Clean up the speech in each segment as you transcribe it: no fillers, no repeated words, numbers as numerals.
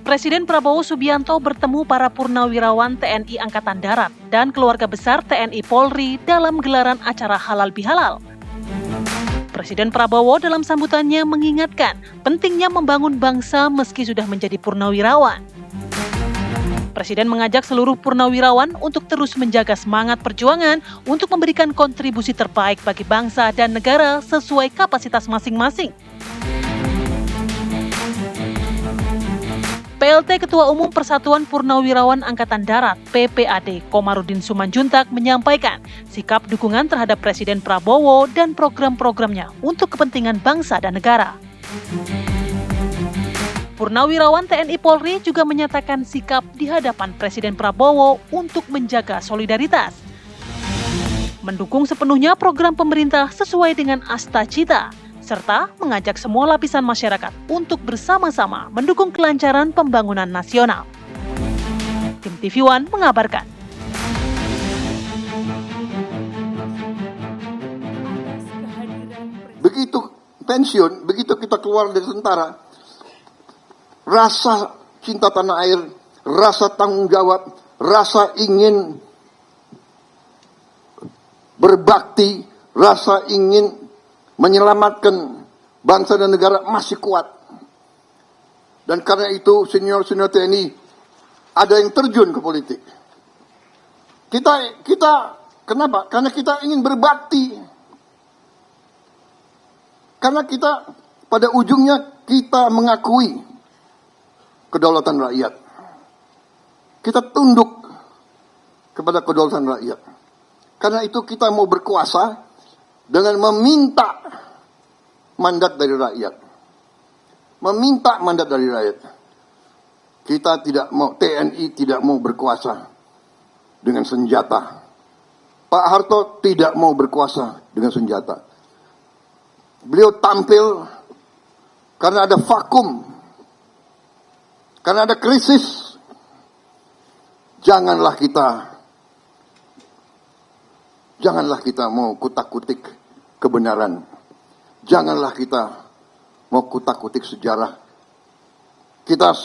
Presiden Prabowo Subianto bertemu para purnawirawan TNI Angkatan Darat dan keluarga besar TNI Polri dalam gelaran acara Halal Bihalal. Presiden Prabowo dalam sambutannya mengingatkan pentingnya membangun bangsa meski sudah menjadi purnawirawan. Presiden mengajak seluruh purnawirawan untuk terus menjaga semangat perjuangan untuk memberikan kontribusi terbaik bagi bangsa dan negara sesuai kapasitas masing-masing. PLT Ketua Umum Persatuan Purnawirawan Angkatan Darat (PPAD) Komarudin Simanjuntak menyampaikan sikap dukungan terhadap Presiden Prabowo dan program-programnya untuk kepentingan bangsa dan negara. Purnawirawan TNI Polri juga menyatakan sikap di hadapan Presiden Prabowo untuk menjaga solidaritas, mendukung sepenuhnya program pemerintah sesuai dengan asta cita, serta mengajak semua lapisan masyarakat untuk bersama-sama mendukung kelancaran pembangunan nasional. Tim TV One mengabarkan. Begitu pensiun, begitu kita keluar dari tentara, rasa cinta tanah air, rasa tanggung jawab, rasa ingin berbakti, rasa ingin menyelamatkan bangsa dan negara masih kuat. Dan karena itu senior-senior TNI ada yang terjun ke politik. Kita kenapa? Karena kita ingin berbakti. Karena kita pada ujungnya kita mengakui kedaulatan rakyat. Kita tunduk kepada kedaulatan rakyat. Karena itu kita mau berkuasa dengan meminta mandat dari rakyat. Meminta mandat dari rakyat. Kita tidak mau, TNI tidak mau berkuasa dengan senjata. Pak Harto tidak mau berkuasa dengan senjata. Beliau tampil karena ada vakum. Karena ada krisis. Janganlah kita mau kutak-kutik kebenaran. Janganlah kita mau kutak-kutik sejarah. Kita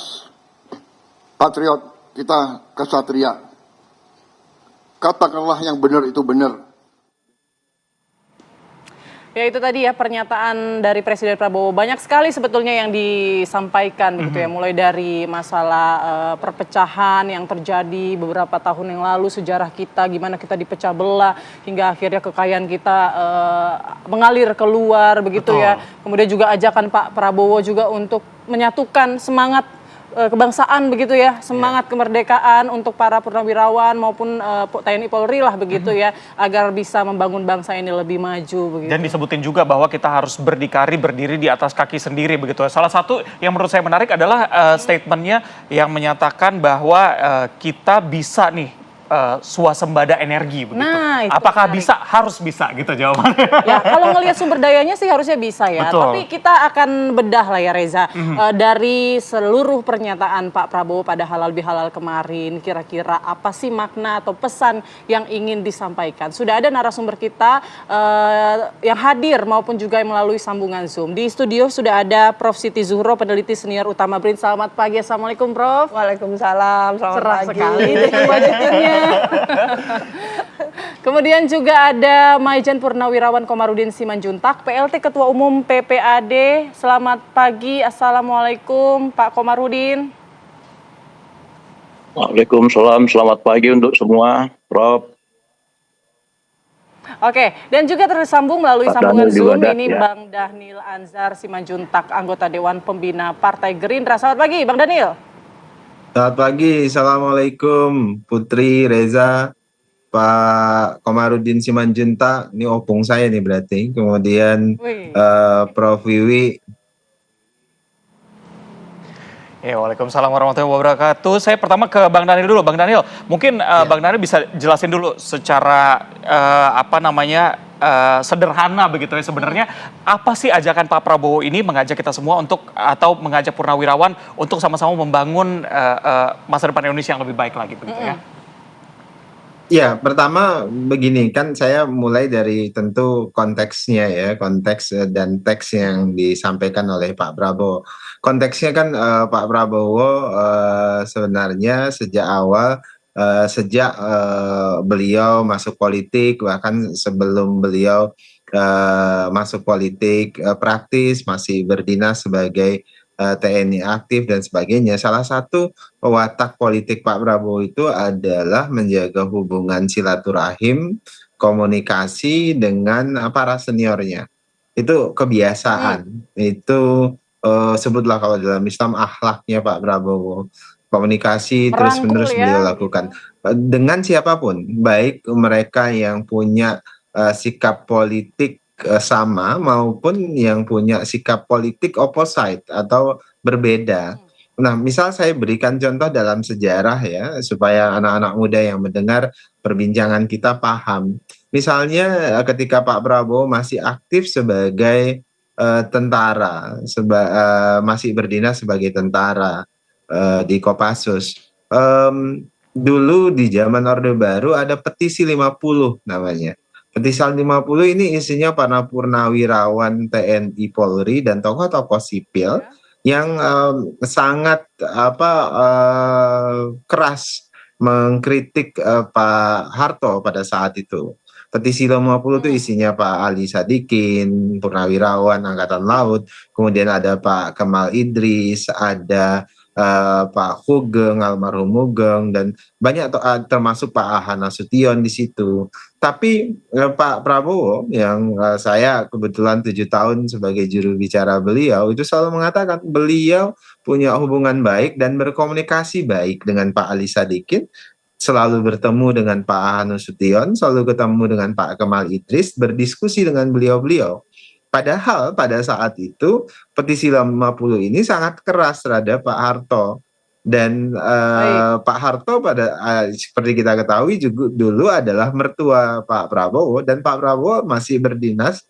patriot, kita kesatria. Katakanlah yang benar itu benar. Ya itu tadi ya pernyataan dari Presiden Prabowo. Banyak sekali sebetulnya yang disampaikan begitu ya. Mulai dari masalah perpecahan yang terjadi beberapa tahun yang lalu, sejarah kita, gimana kita dipecah belah, hingga akhirnya kekayaan kita mengalir keluar begitu. Betul. Ya. Kemudian juga ajakan Pak Prabowo juga untuk menyatukan semangat kebangsaan begitu ya, semangat kemerdekaan untuk para purnawirawan maupun TNI Polri lah begitu ya, agar bisa membangun bangsa ini lebih maju begitu. Dan disebutin juga bahwa kita harus berdikari, berdiri di atas kaki sendiri begitu. Salah satu yang menurut saya menarik adalah statementnya yang menyatakan bahwa kita bisa nih swasembada energi begitu. Nah, apakah menarik. Bisa? Harus bisa gitu jawabannya. Ya, kalau ngelihat sumber dayanya sih harusnya bisa ya. Betul. Tapi kita akan bedah lah ya Reza. Dari seluruh pernyataan Pak Prabowo pada Halal Bihalal kemarin, kira-kira apa sih makna atau pesan yang ingin disampaikan? Sudah ada narasumber kita yang hadir maupun juga yang melalui sambungan Zoom. Di studio sudah ada Prof. Siti Zuhro, peneliti senior utama BRIN. Selamat pagi, Assalamualaikum Prof. Waalaikumsalam, selamat Cerah pagi. Sekali dengan bajunya. Kemudian juga ada Maijen Purnawirawan Komarudin Simanjuntak, PLT Ketua Umum PPAD. Selamat pagi, Assalamualaikum Pak Komarudin. Waalaikumsalam, selamat pagi untuk semua, Prof. Oke, dan juga tersambung melalui Pak sambungan Daniel Zoom Diwadak, ini ya. Bang Dhanil Anzar Simanjuntak, anggota Dewan Pembina Partai Gerindra. Selamat pagi, Bang Dhanil. Selamat pagi, Assalamualaikum Putri, Reza, Pak Komarudin Simanjuntak, ini opung saya nih berarti, kemudian Prof. Wiwi. Ya, waalaikumsalam warahmatullahi wabarakatuh. Saya pertama ke Bang Dhanil dulu. Bang Dhanil, mungkin Bang Dhanil bisa jelasin dulu secara sederhana begitu ya, sebenarnya apa sih ajakan Pak Prabowo ini mengajak kita semua untuk, atau mengajak purnawirawan untuk sama-sama membangun masa depan Indonesia yang lebih baik lagi begitu ya? Ya, pertama begini kan saya mulai dari tentu konteksnya ya, konteks dan teks yang disampaikan oleh Pak Prabowo. Konteksnya kan Pak Prabowo sebenarnya sejak awal, sejak beliau masuk politik, bahkan sebelum beliau masuk politik praktis, masih berdinas sebagai TNI aktif dan sebagainya. Salah satu watak politik Pak Prabowo itu adalah menjaga hubungan silaturahim, komunikasi dengan para seniornya. Itu kebiasaan. Itu sebutlah kalau dalam Islam akhlaknya Pak Prabowo. Komunikasi Merangkul terus-menerus ya beliau begitu. lakukan dengan siapapun, baik mereka yang punya sikap politik sama maupun yang punya sikap politik opposite atau berbeda. Nah, misal saya berikan contoh dalam sejarah ya, supaya anak-anak muda yang mendengar perbincangan kita paham. Misalnya ketika Pak Prabowo masih aktif sebagai tentara, masih berdinas sebagai tentara di Kopassus. Dulu di zaman Orde Baru ada petisi 50 namanya. Petisi 50 ini isinya para purnawirawan TNI Polri dan tokoh-tokoh sipil yang sangat keras mengkritik Pak Harto pada saat itu. Petisi 50 itu isinya Pak Ali Sadikin, purnawirawan Angkatan Laut, kemudian ada Pak Kemal Idris, ada Pak Hugeng, almarhum Hugeng, dan banyak termasuk Pak Aha Nasution di situ. Tapi Pak Prabowo yang saya kebetulan 7 tahun sebagai juru bicara beliau itu selalu mengatakan beliau punya hubungan baik dan berkomunikasi baik dengan Pak Ali Sadikin, selalu bertemu dengan Pak Aha Nasution, selalu ketemu dengan Pak Kemal Idris, berdiskusi dengan beliau-beliau. Padahal pada saat itu petisi 50 ini sangat keras terhadap Pak Harto. Dan Pak Harto seperti kita ketahui juga dulu adalah mertua Pak Prabowo, dan Pak Prabowo masih berdinas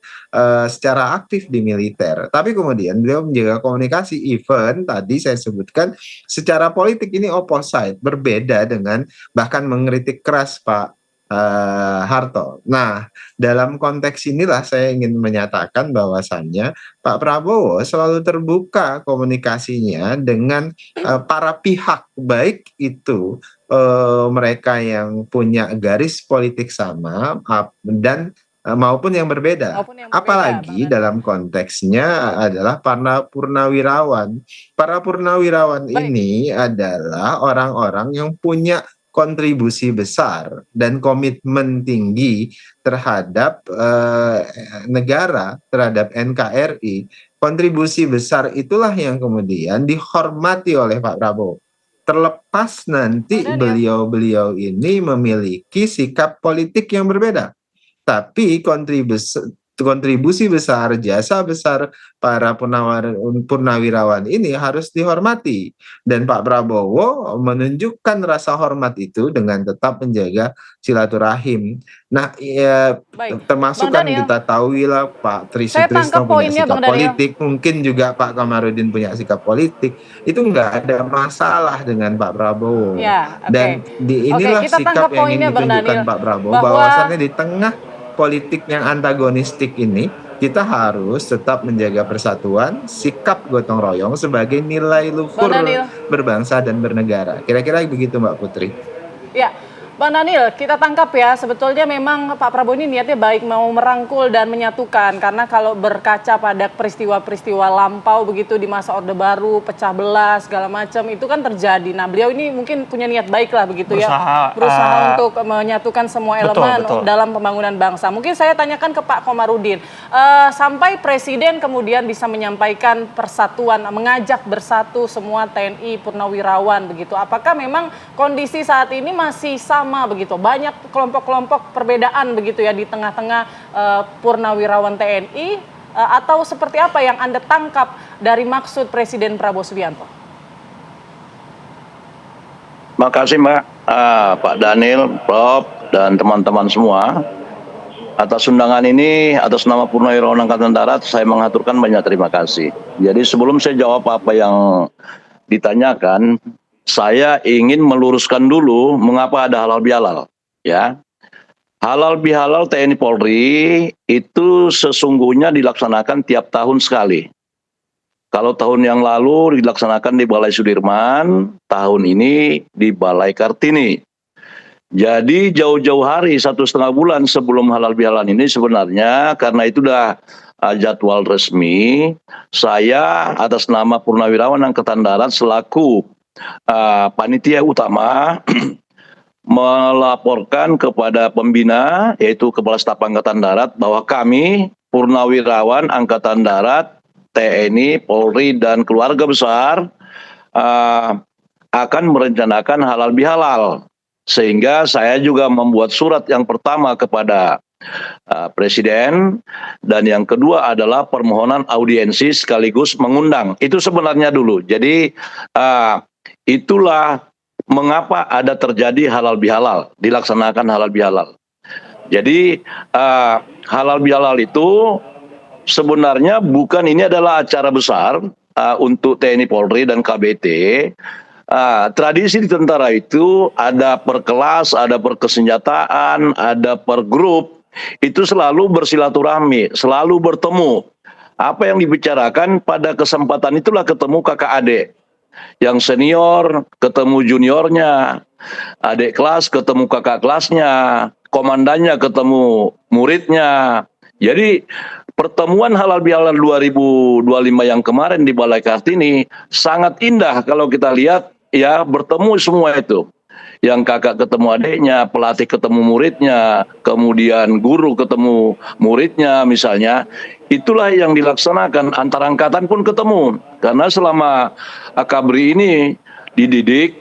secara aktif di militer. Tapi kemudian beliau menjaga komunikasi, even tadi saya sebutkan secara politik ini opposite, berbeda dengan bahkan mengkritik keras Pak Harto. Nah, dalam konteks inilah saya ingin menyatakan bahwasannya Pak Prabowo selalu terbuka komunikasinya dengan para pihak, baik itu mereka yang punya garis politik sama dan maupun yang berbeda. Apalagi dalam konteksnya adalah para purnawirawan. Para purnawirawan ini adalah orang-orang yang punya kontribusi besar dan komitmen tinggi terhadap negara, terhadap NKRI. Kontribusi besar itulah yang kemudian dihormati oleh Pak Prabowo. Terlepas nanti beliau-beliau ini memiliki sikap politik yang berbeda, tapi kontribusi besar, jasa besar para purnawirawan ini harus dihormati. Dan Pak Prabowo menunjukkan rasa hormat itu dengan tetap menjaga silaturahim. Nah, ya, termasuk kan kita tahu lah Pak Tri Sutrisno punya sikap politik, mungkin juga Pak Kamarudin punya sikap politik. Itu nggak ada masalah dengan Pak Prabowo. Dan inilah sikap yang ingin ditunjukkan Pak Prabowo, bahwasannya di tengah politik yang antagonistik ini kita harus tetap menjaga persatuan, sikap gotong royong sebagai nilai luhur berbangsa dan bernegara. Kira-kira begitu Mbak Putri. Ya, Bang Daniel, kita tangkap ya, sebetulnya memang Pak Prabowo ini niatnya baik, mau merangkul dan menyatukan. Karena kalau berkaca pada peristiwa-peristiwa lampau begitu di masa Orde Baru, pecah belah, segala macam, itu kan terjadi. Nah, beliau ini mungkin punya niat baik lah begitu berusaha untuk menyatukan semua elemen dalam pembangunan bangsa. Mungkin saya tanyakan ke Pak Komarudin, sampai Presiden kemudian bisa menyampaikan persatuan, mengajak bersatu semua TNI Purnawirawan begitu. Apakah memang kondisi saat ini masih sama begitu, banyak kelompok-kelompok perbedaan begitu ya di tengah-tengah purnawirawan TNI, atau seperti apa yang Anda tangkap dari maksud Presiden Prabowo Subianto? Makasih Mbak, Pak Daniel, Prof, dan teman-teman semua. Atas undangan ini, atas nama Purnawirawan Angkatan Darat, saya mengaturkan banyak terima kasih. Jadi sebelum saya jawab apa yang ditanyakan, saya ingin meluruskan dulu mengapa ada halal bihalal. ya. Halal bihalal TNI Polri itu sesungguhnya dilaksanakan tiap tahun sekali. Kalau tahun yang lalu dilaksanakan di Balai Sudirman, tahun ini di Balai Kartini. Jadi jauh-jauh hari, 1,5 bulan sebelum halal bihalal ini sebenarnya karena itu udah jadwal resmi, saya atas nama Purnawirawan Angkatan Darat selaku panitia utama melaporkan kepada pembina yaitu Kepala Staf Angkatan Darat bahwa kami Purnawirawan Angkatan Darat, TNI, Polri dan keluarga besar akan merencanakan halal bihalal. Sehingga saya juga membuat surat yang pertama kepada Presiden dan yang kedua adalah permohonan audiensi sekaligus mengundang. Itu sebenarnya dulu. Jadi itulah mengapa ada terjadi halal bihalal, dilaksanakan halal bihalal. Jadi halal bihalal itu sebenarnya bukan ini adalah acara besar untuk TNI Polri dan KBT. Tradisi di tentara itu ada per kelas, ada per kesenjataan, ada per grup. Itu selalu bersilaturahmi, selalu bertemu. Apa yang dibicarakan pada kesempatan itulah ketemu kakak adik. Yang senior ketemu juniornya, adik kelas ketemu kakak kelasnya, komandannya ketemu muridnya. Jadi pertemuan halal bihalal 2025 yang kemarin di Balai Kartini sangat indah kalau kita lihat ya, bertemu semua itu. Yang kakak ketemu adiknya, pelatih ketemu muridnya, kemudian guru ketemu muridnya misalnya. Itulah yang dilaksanakan, antar angkatan pun ketemu. Karena selama Akabri ini dididik,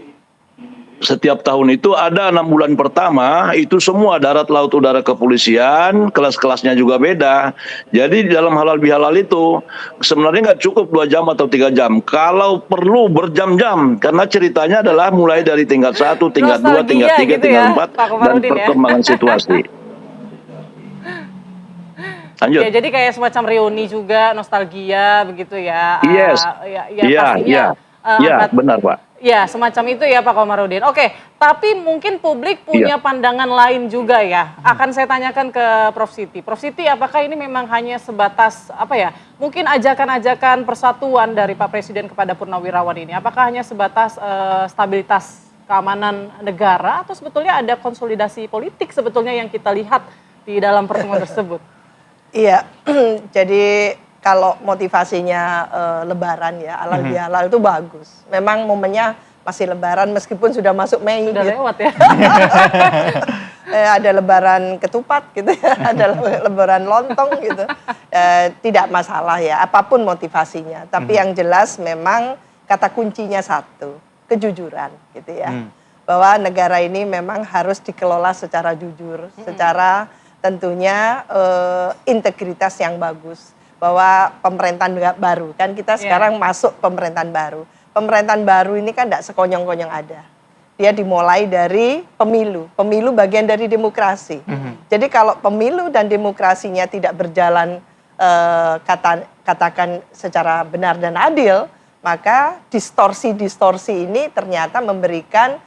setiap tahun itu ada 6 bulan pertama, itu semua darat, laut, udara, kepolisian, kelas-kelasnya juga beda. Jadi di dalam halal bihalal itu sebenarnya nggak cukup 2 jam atau 3 jam. Kalau perlu berjam-jam, karena ceritanya adalah mulai dari tingkat 1, tingkat 2, tingkat 3, gitu tingkat ya, 4, Pak dan Komarudin, ya. perkembangan situasi. Lanjut. Ya, jadi kayak semacam reuni juga, nostalgia begitu ya. Yes. Pastinya. Benar Pak. Ya, semacam itu ya Pak Komarudin. Oke, tapi mungkin publik punya pandangan lain juga ya. Akan saya tanyakan ke Prof. Siti. Prof. Siti, apakah ini memang hanya sebatas mungkin ajakan-ajakan persatuan dari Pak Presiden kepada Purnawirawan ini? Apakah hanya sebatas stabilitas keamanan negara atau sebetulnya ada konsolidasi politik sebetulnya yang kita lihat di dalam pertemuan tersebut? Iya, jadi kalau motivasinya lebaran ya, halal bihalal itu bagus. Memang momennya masih lebaran meskipun sudah masuk Mei. Sudah gitu. lewat ya. Ada lebaran ketupat gitu ya, ada lebaran lontong gitu. Tidak masalah ya, apapun motivasinya. Tapi yang jelas memang kata kuncinya satu, kejujuran gitu ya. Bahwa negara ini memang harus dikelola secara jujur, secara tentunya integritas yang bagus. Bahwa pemerintahan baru, kan kita sekarang masuk pemerintahan baru. Pemerintahan baru ini kan tidak sekonyong-konyong ada. Dia dimulai dari pemilu. Pemilu bagian dari demokrasi. Jadi kalau pemilu dan demokrasinya tidak berjalan katakan secara benar dan adil, maka distorsi-distorsi ini ternyata memberikan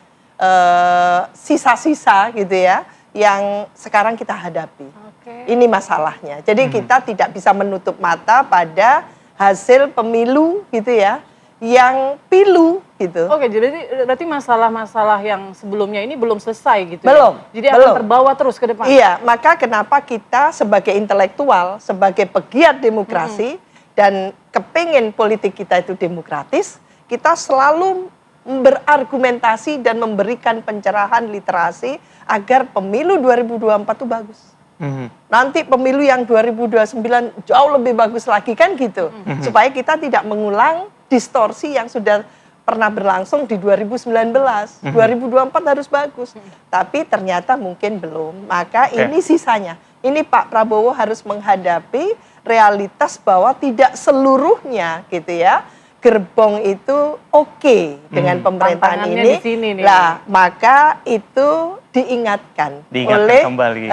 sisa-sisa gitu ya, yang sekarang kita hadapi. Ini masalahnya. Jadi kita tidak bisa menutup mata pada hasil pemilu gitu ya, yang pilu gitu. Oke, jadi berarti masalah-masalah yang sebelumnya ini belum selesai gitu. Belum. Ya? Jadi akan terbawa terus ke depan. Iya, maka kenapa kita sebagai intelektual, sebagai pegiat demokrasi dan kepingin politik kita itu demokratis, kita selalu berargumentasi dan memberikan pencerahan literasi agar pemilu 2024 itu bagus. Nanti pemilu yang 2029 jauh lebih bagus lagi kan gitu. Supaya kita tidak mengulang distorsi yang sudah pernah berlangsung di 2019. 2024 harus bagus. Tapi ternyata mungkin belum. Maka ini sisanya. Ini Pak Prabowo harus menghadapi realitas bahwa tidak seluruhnya gitu ya. Gerbong itu oke dengan pemerintahan ini. Di sini nih. Lah, maka itu diingatkan kembali.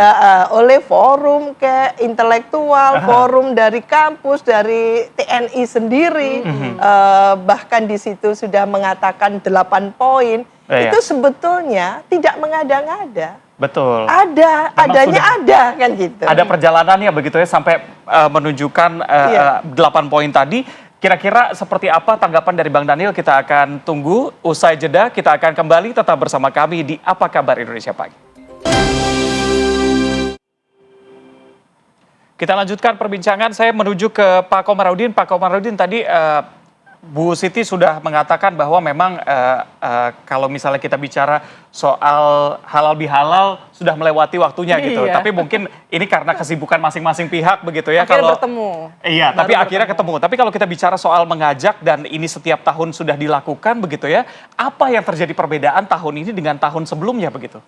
Oleh forum intelektual, forum dari kampus, dari TNI sendiri, bahkan di situ sudah mengatakan 8 poin. itu sebetulnya tidak mengada-ngada. Betul. Ada, Memang adanya sudah ada kan gitu. ada perjalanannya begitu ya sampai menunjukkan Iya. 8 poin tadi. Kira-kira seperti apa tanggapan dari Bang Daniel? Kita akan tunggu usai jeda. Kita akan kembali tetap bersama kami di Apa Kabar Indonesia Pagi. Kita lanjutkan perbincangan. Saya menuju ke Pak Komarudin. Pak Komarudin, tadi Bu Siti sudah mengatakan bahwa memang kalau misalnya kita bicara soal halal bihalal sudah melewati waktunya gitu. Iya. Tapi mungkin ini karena kesibukan masing-masing pihak begitu ya. Akhirnya bertemu. Iya, Baru tapi akhirnya ketemu. Tapi kalau kita bicara soal mengajak dan ini setiap tahun sudah dilakukan begitu ya. Apa yang terjadi perbedaan tahun ini dengan tahun sebelumnya begitu?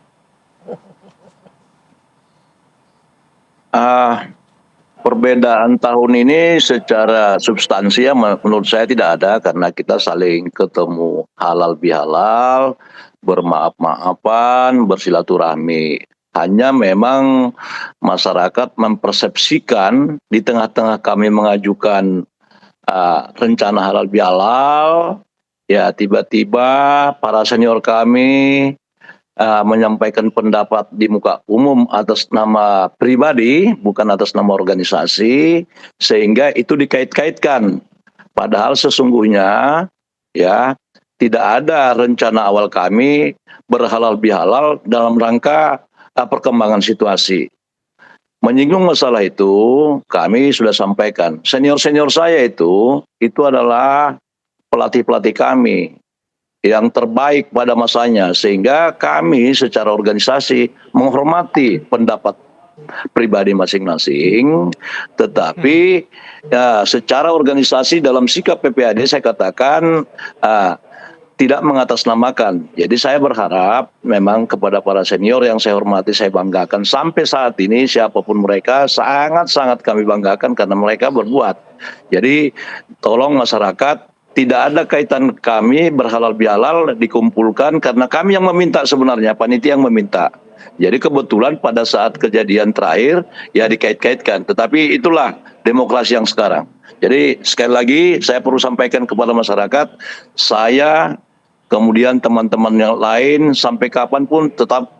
Perbedaan tahun ini secara substansi ya menurut saya tidak ada karena kita saling ketemu halal bihalal, bermaaf-maafan, bersilaturahmi. Hanya memang masyarakat mempersepsikan di tengah-tengah kami mengajukan rencana halal bihalal, ya tiba-tiba para senior kami menyampaikan pendapat di muka umum atas nama pribadi, bukan atas nama organisasi, sehingga itu dikait-kaitkan. Padahal sesungguhnya ya tidak ada rencana awal kami berhalal bihalal dalam rangka perkembangan situasi. Menyinggung masalah itu, kami sudah sampaikan. Senior-senior saya itu adalah pelatih-pelatih kami yang terbaik pada masanya, sehingga kami secara organisasi menghormati pendapat pribadi masing-masing, tetapi ya, secara organisasi dalam sikap PPAD saya katakan tidak mengatasnamakan. Jadi saya berharap memang kepada para senior yang saya hormati, saya banggakan sampai saat ini siapapun mereka sangat-sangat kami banggakan karena mereka berbuat. Jadi tolong masyarakat, tidak ada kaitan kami berhalal bihalal dikumpulkan karena kami yang meminta sebenarnya, panitia yang meminta. Jadi kebetulan pada saat kejadian terakhir ya dikait-kaitkan. Tetapi itulah demokrasi yang sekarang. Jadi sekali lagi saya perlu sampaikan kepada masyarakat, saya kemudian teman-teman yang lain sampai kapanpun tetap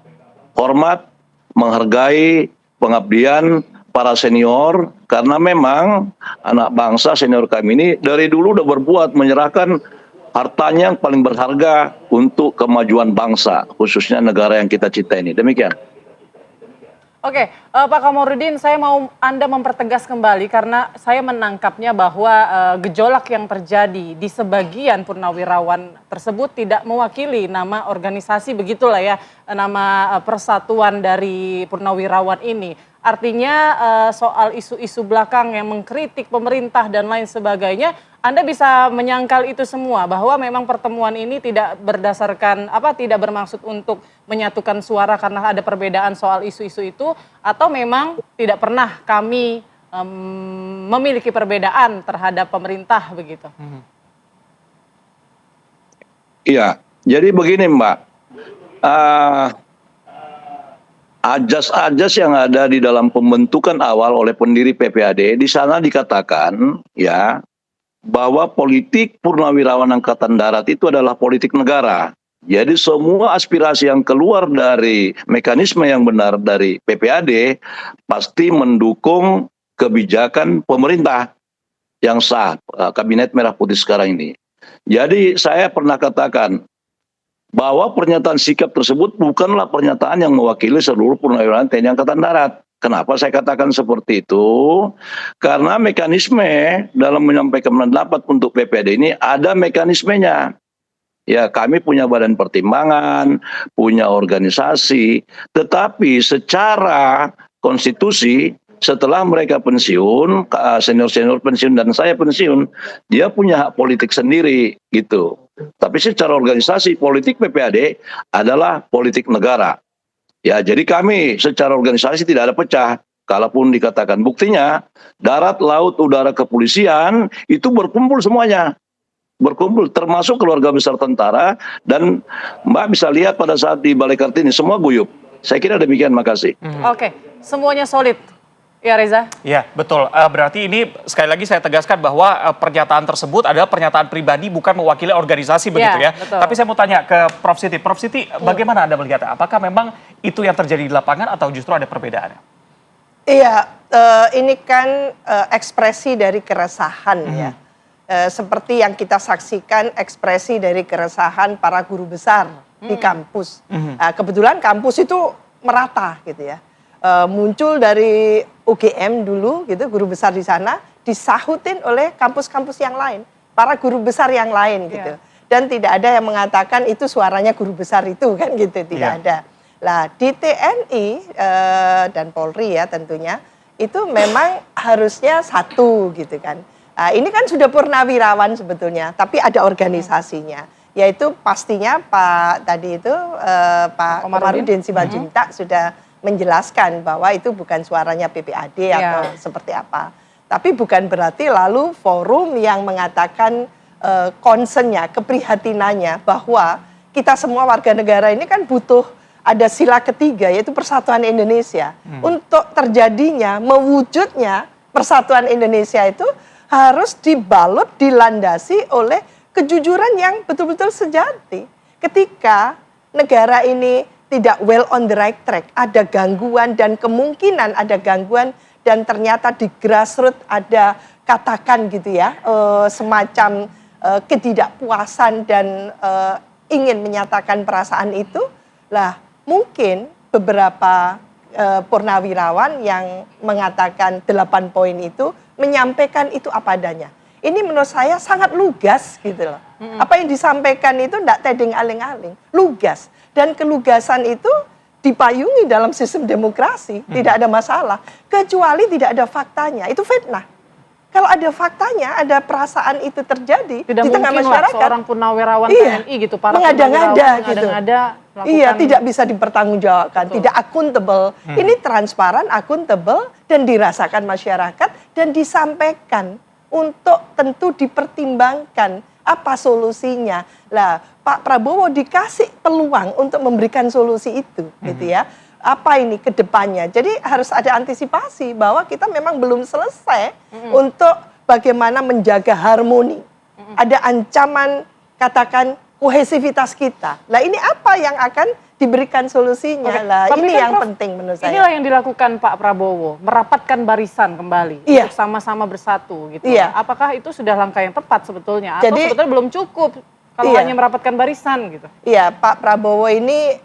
hormat, menghargai pengabdian para senior, karena memang anak bangsa senior kami ini dari dulu udah berbuat menyerahkan hartanya yang paling berharga untuk kemajuan bangsa, khususnya negara yang kita cintai ini. Demikian. Oke, Pak Komarudin, saya mau Anda mempertegas kembali karena saya menangkapnya bahwa gejolak yang terjadi di sebagian purnawirawan tersebut tidak mewakili nama organisasi, begitulah ya, nama persatuan dari purnawirawan ini. Artinya soal isu-isu belakang yang mengkritik pemerintah dan lain sebagainya, Anda bisa menyangkal itu semua bahwa memang pertemuan ini tidak berdasarkan tidak bermaksud untuk menyatukan suara karena ada perbedaan soal isu-isu itu, atau memang tidak pernah kami memiliki perbedaan terhadap pemerintah begitu. Iya, jadi begini Mbak. Ajas-ajas yang ada di dalam pembentukan awal oleh pendiri PPAD, di sana dikatakan ya bahwa politik purnawirawan Angkatan Darat itu adalah politik negara. Jadi semua aspirasi yang keluar dari mekanisme yang benar dari PPAD pasti mendukung kebijakan pemerintah yang sah, Kabinet Merah Putih sekarang ini. Jadi saya pernah katakan bahwa pernyataan sikap tersebut bukanlah pernyataan yang mewakili seluruh purnawirawan TNI Angkatan Darat. Kenapa saya katakan seperti itu? Karena mekanisme dalam menyampaikan pendapat untuk PPAD ini ada mekanismenya. Ya, kami punya badan pertimbangan, punya organisasi, tetapi secara konstitusi setelah mereka pensiun, senior-senior pensiun dan saya pensiun, dia punya hak politik sendiri gitu. Tapi secara organisasi politik PPAD adalah politik negara. Ya, jadi kami secara organisasi tidak ada pecah. Kalaupun dikatakan buktinya, darat, laut, udara, kepolisian itu berkumpul semuanya. Berkumpul termasuk keluarga besar tentara, dan Mbak bisa lihat pada saat di Balai Kartini semua guyup. Saya kira demikian, makasih. Oke, semuanya solid. Ya Reza. Ya, betul. Berarti ini sekali lagi saya tegaskan bahwa pernyataan tersebut adalah pernyataan pribadi, bukan mewakili organisasi begitu ya. Betul. Tapi saya mau tanya ke Prof Siti. Prof Siti, bagaimana Anda melihatnya? Apakah memang itu yang terjadi di lapangan atau justru ada perbedaannya? Iya, ini kan ekspresi dari keresahan ya. Seperti yang kita saksikan ekspresi dari keresahan para guru besar di kampus. Kebetulan kampus itu merata gitu ya. Muncul dari UGM dulu gitu, guru besar di sana disahutin oleh kampus-kampus yang lain, para guru besar yang lain gitu. Dan tidak ada yang mengatakan itu suaranya guru besar itu kan gitu, tidak ada. Lah di TNI dan Polri ya tentunya itu memang harusnya satu gitu kan. Nah, ini kan sudah purnawirawan sebetulnya, tapi ada organisasinya, yaitu pastinya Pak tadi itu Pak Komarudin Simanjuntak sudah menjelaskan bahwa itu bukan suaranya PPAD atau seperti apa. Tapi bukan berarti lalu forum yang mengatakan concern-nya, keprihatinannya bahwa kita semua warga negara ini kan butuh ada sila ketiga yaitu persatuan Indonesia. Untuk terjadinya, mewujudnya persatuan Indonesia itu harus dibalut, dilandasi oleh kejujuran yang betul-betul sejati. Ketika negara ini tidak well on the right track, ada gangguan dan kemungkinan ada gangguan dan ternyata di grassroots ada katakan gitu ya, semacam ketidakpuasan dan ingin menyatakan perasaan itu, lah mungkin beberapa purnawirawan yang mengatakan 8 poin itu menyampaikan itu apa adanya. Ini menurut saya sangat lugas gitu loh. Apa yang disampaikan itu tidak tedeng aling-aling, lugas. Dan kelugasan itu dipayungi dalam sistem demokrasi, tidak ada masalah. Kecuali tidak ada faktanya, itu fitnah. Kalau ada faktanya, ada perasaan itu terjadi Tidak di tengah mungkin masyarakat. Seorang purnawirawan TNI gitu, para mengada-ngada gitu. melakukan. Iya, tidak bisa dipertanggungjawabkan, tidak akuntabel. Ini transparan, akuntabel, dan dirasakan masyarakat, dan disampaikan untuk tentu dipertimbangkan apa solusinya. Lah, Pak Prabowo dikasih peluang untuk memberikan solusi itu, gitu ya. Apa ini ke depannya? Jadi harus ada antisipasi bahwa kita memang belum selesai untuk bagaimana menjaga harmoni. Ada ancaman, katakan kohesivitas kita. Lah ini apa yang akan diberikan solusinya? Lah Tapi ini kan, yang Prof, penting menurut saya. Inilah yang dilakukan Pak Prabowo, merapatkan barisan kembali untuk sama-sama bersatu gitu. Apakah itu sudah langkah yang tepat sebetulnya? Atau sebetulnya belum cukup kalau hanya merapatkan barisan gitu? Iya, Pak Prabowo ini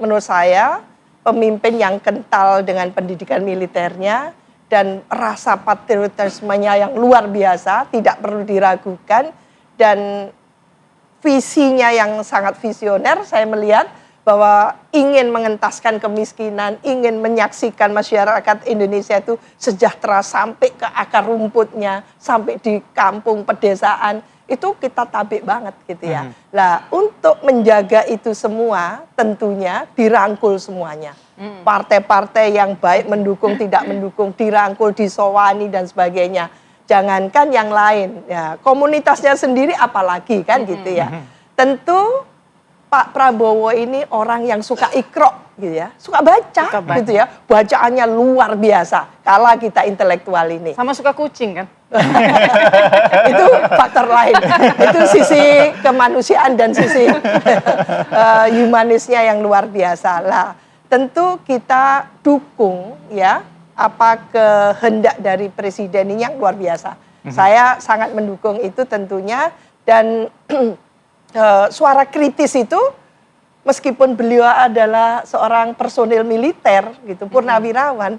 menurut saya pemimpin yang kental dengan pendidikan militernya dan rasa patriotismenya yang luar biasa, tidak perlu diragukan, dan visinya yang sangat visioner. Saya melihat bahwa ingin mengentaskan kemiskinan, ingin menyaksikan masyarakat Indonesia itu sejahtera sampai ke akar rumputnya, sampai di kampung pedesaan. Itu kita tabik banget gitu ya. Lah untuk menjaga itu semua tentunya dirangkul semuanya. Partai-partai yang baik mendukung, tidak mendukung, dirangkul, disowani dan sebagainya. Jangankan yang lain, ya komunitasnya sendiri apalagi kan gitu ya. Tentu Pak Prabowo ini orang yang suka ikro gitu ya, suka baca gitu ya. Bacaannya luar biasa, kalah kita intelektual ini. Sama suka kucing kan? Itu faktor lain. Itu sisi kemanusiaan dan sisi humanisnya yang luar biasa lah. Tentu kita dukung ya apa kehendak dari presiden ini yang luar biasa. Saya sangat mendukung itu tentunya, dan suara kritis itu meskipun beliau adalah seorang personil militer gitu, purnawirawan,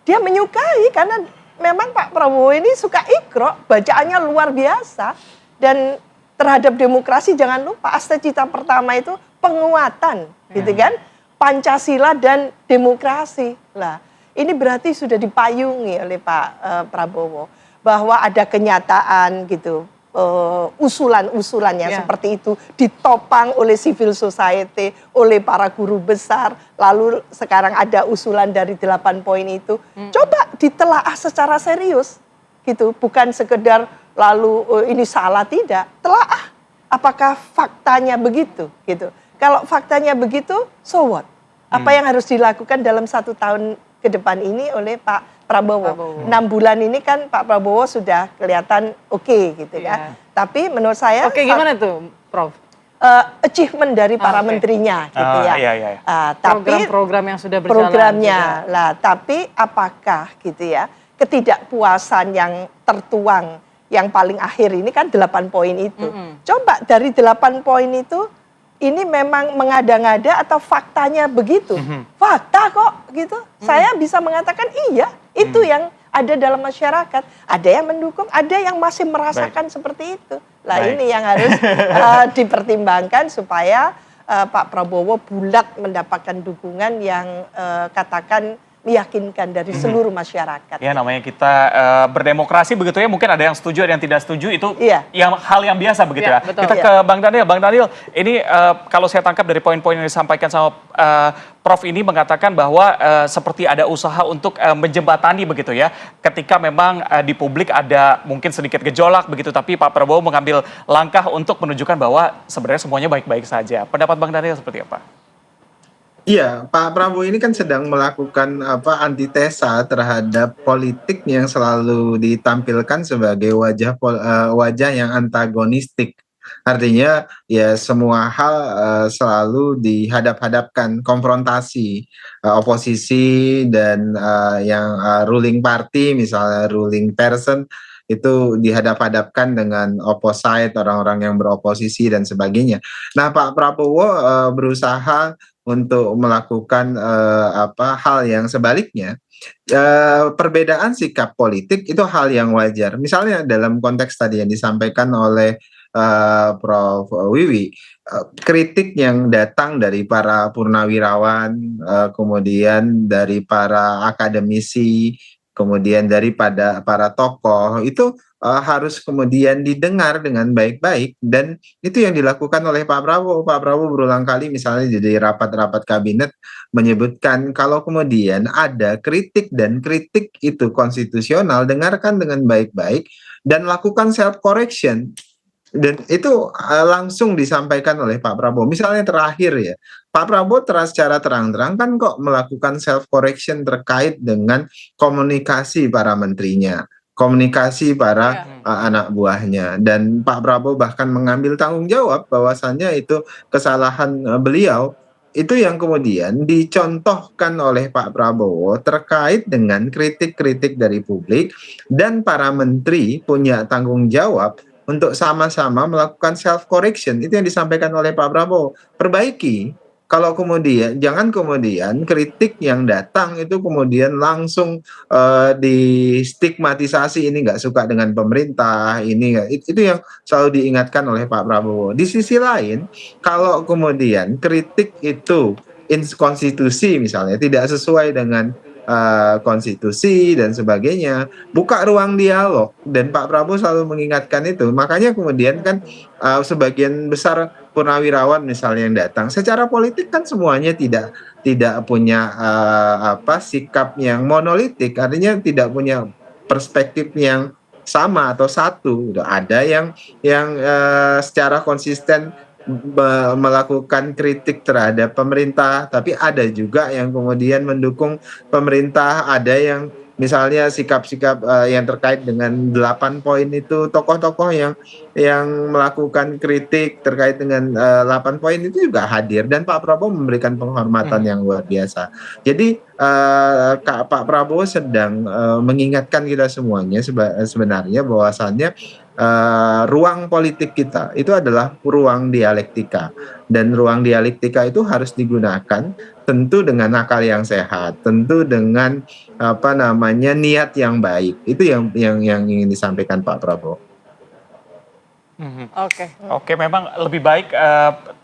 dia menyukai karena memang Pak Prabowo ini suka ikro, bacaannya luar biasa. Dan terhadap demokrasi jangan lupa asta cita pertama itu penguatan gitu kan, Pancasila dan demokrasi. Lah ini berarti sudah dipayungi oleh Pak Prabowo bahwa ada kenyataan gitu, usulan-usulannya seperti itu ditopang oleh civil society, oleh para guru besar. Lalu sekarang ada usulan dari 8 poin itu. Coba ditelaah secara serius gitu, bukan sekedar lalu ini salah, tidak. Telaah apakah faktanya begitu gitu. Kalau faktanya begitu, so what? Apa yang harus dilakukan dalam 1 tahun ke depan ini oleh Pak Prabowo. 6 bulan ini kan Pak Prabowo sudah kelihatan oke gitu Iya. ya. Tapi menurut saya Oke, gimana tuh, Prof? achievement dari para Oke. menterinya gitu ya. Iya, iya. Tapi Program-program yang sudah berjalan programnya juga. lah, tapi apakah gitu ya ketidakpuasan yang tertuang yang paling akhir ini kan 8 poin itu. Coba dari 8 poin itu ini memang mengada-ngada atau faktanya begitu? Fakta kok gitu. Saya bisa mengatakan iya, itu yang ada dalam masyarakat. Ada yang mendukung, ada yang masih merasakan seperti itu. Lah Baik. ini yang harus dipertimbangkan supaya Pak Prabowo bulat mendapatkan dukungan yang katakan meyakinkan dari seluruh masyarakat. Ya namanya kita berdemokrasi begitu ya, mungkin ada yang setuju, ada yang tidak setuju, itu Iya. yang hal yang biasa begitu Iya, ya. betul. Kita Iya. ke Bang Daniel. Bang Daniel, ini kalau saya tangkap dari poin-poin yang disampaikan sama Prof ini mengatakan bahwa seperti ada usaha untuk menjembatani begitu ya, ketika memang di publik ada mungkin sedikit gejolak begitu, tapi Pak Prabowo mengambil langkah untuk menunjukkan bahwa sebenarnya semuanya baik-baik saja. Pendapat Bang Daniel seperti apa? Iya, Pak Prabowo ini kan sedang melakukan antitesa terhadap politik yang selalu ditampilkan sebagai wajah yang antagonistik. Artinya ya semua hal selalu dihadap-hadapkan, konfrontasi oposisi dan yang ruling party, misalnya ruling person itu dihadap-hadapkan dengan opposite, orang-orang yang beroposisi dan sebagainya. Nah, Pak Prabowo berusaha untuk melakukan hal yang sebaliknya. Perbedaan sikap politik itu hal yang wajar. Misalnya dalam konteks tadi yang disampaikan oleh Prof. Wiwi, kritik yang datang dari para purnawirawan, kemudian dari para akademisi, kemudian daripada para tokoh itu harus kemudian didengar dengan baik-baik, dan itu yang dilakukan oleh Pak Prabowo. Pak Prabowo berulang kali misalnya di rapat-rapat kabinet menyebutkan kalau kemudian ada kritik dan kritik itu konstitusional, dengarkan dengan baik-baik dan lakukan self correction. Dan itu langsung disampaikan oleh Pak Prabowo. Misalnya terakhir ya, Pak Prabowo secara terang-terang kan kok melakukan self correction terkait dengan komunikasi para menterinya, komunikasi para anak buahnya, dan Pak Prabowo bahkan mengambil tanggung jawab bahwasannya itu kesalahan beliau. Itu yang kemudian dicontohkan oleh Pak Prabowo terkait dengan kritik-kritik dari publik, dan para menteri punya tanggung jawab untuk sama-sama melakukan self correction. Itu yang disampaikan oleh Pak Prabowo. Perbaiki. Kalau kemudian, jangan kemudian kritik yang datang itu kemudian langsung distigmatisasi, ini nggak suka dengan pemerintah, ini nggak. Itu yang selalu diingatkan oleh Pak Prabowo. Di sisi lain, kalau kemudian kritik itu inkonstitusi misalnya, tidak sesuai dengan konstitusi dan sebagainya, buka ruang dialog, dan Pak Prabowo selalu mengingatkan itu. Makanya kemudian kan sebagian besar purnawirawan misalnya yang datang, secara politik kan semuanya tidak punya sikap yang monolitik, artinya tidak punya perspektif yang sama atau satu. Ada yang secara konsisten melakukan kritik terhadap pemerintah, tapi ada juga yang kemudian mendukung pemerintah, ada yang misalnya sikap-sikap yang terkait dengan 8 poin itu, tokoh-tokoh yang melakukan kritik terkait dengan 8 poin itu juga hadir, dan Pak Prabowo memberikan penghormatan yang luar biasa. Jadi Pak Prabowo sedang mengingatkan kita semuanya sebenarnya bahwasannya ruang politik kita itu adalah ruang dialektika, dan ruang dialektika itu harus digunakan tentu dengan akal yang sehat, tentu dengan niat yang baik. Itu yang ingin disampaikan Pak Prabowo. Oke, memang lebih baik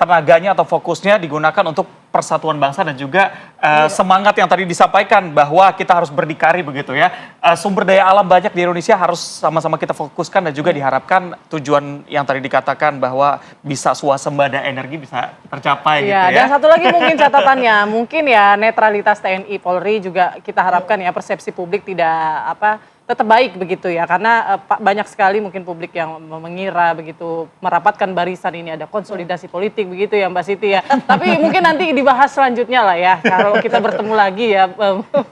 tenaganya atau fokusnya digunakan untuk persatuan bangsa, dan juga semangat yang tadi disampaikan bahwa kita harus berdikari begitu ya. Sumber daya alam banyak di Indonesia harus sama-sama kita fokuskan, dan juga diharapkan tujuan yang tadi dikatakan bahwa bisa swasembada energi bisa tercapai gitu ya. Dan satu lagi mungkin catatannya, mungkin ya netralitas TNI Polri juga kita harapkan ya, persepsi publik tetap baik begitu ya, karena banyak sekali mungkin publik yang mengira begitu merapatkan barisan ini ada konsolidasi politik begitu ya Mbak Siti ya. Tapi mungkin nanti dibahas selanjutnya lah ya kalau kita bertemu lagi ya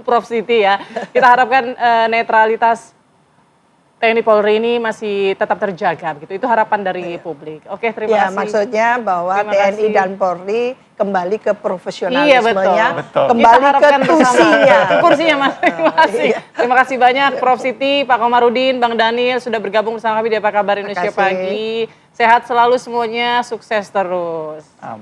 Prof Siti ya. Kita harapkan netralitas TNI Polri ini masih tetap terjaga begitu. Itu harapan dari publik. Oke, terima kasih. Maksudnya bahwa Terima TNI kasih. dan Polri kembali ke profesionalismenya, Iya, betul. kembali Kita ke harapkan bersama. tusinya. Ke kursinya masing-masing. Terima kasih banyak Prof Siti, Pak Komarudin, Bang Daniel sudah bergabung bersama kami di Apa Kabar Indonesia Terima kasih. Pagi. Sehat selalu semuanya, sukses terus. Amin.